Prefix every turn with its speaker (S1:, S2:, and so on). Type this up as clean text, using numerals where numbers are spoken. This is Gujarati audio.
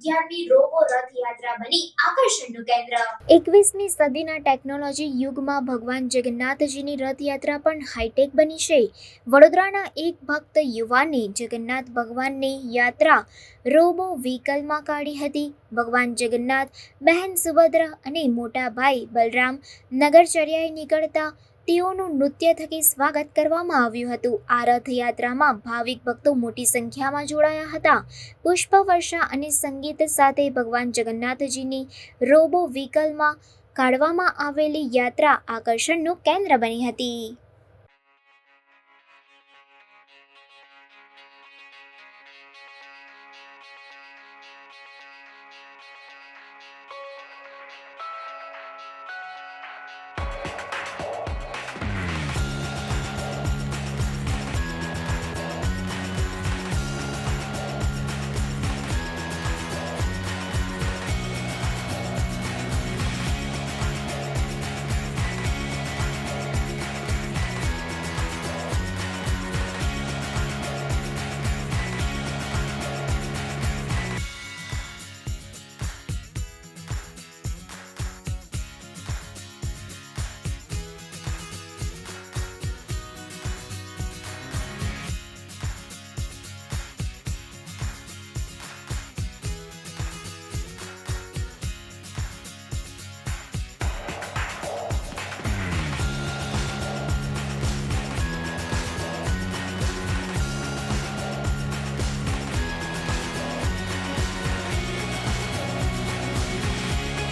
S1: 11મી રોબો રથયાત્રા બની આકર્ષણનું કેન્દ્ર। 21મી સદીના ટેકનોલોજી યુગમાં ભગવાન જગન્નાથજીની રથયાત્રા પણ હાઈટેક બની છે। વડોદરાના એક ભક્ત યુવાને જગન્નાથ ભગવાનની યાત્રા રોબો વ્હીકલમાં કાઢી હતી। ભગવાન જગન્નાથ, બહેન સુભદ્રા અને મોટા ભાઈ બલરામ નગરચર્યાએ નીકળતા તેઓનું નૃત્ય થકી સ્વાગત કરવામાં આવ્યું હતું। આ રથયાત્રામાં ભાવિક ભક્તો મોટી સંખ્યામાં જોડાયા હતા। પુષ્પવર્ષા અને સંગીત સાથે ભગવાન જગન્નાથજીની રોબો વ્હીકલમાં કાઢવામાં આવેલી યાત્રા આકર્ષણનું કેન્દ્ર બની હતી।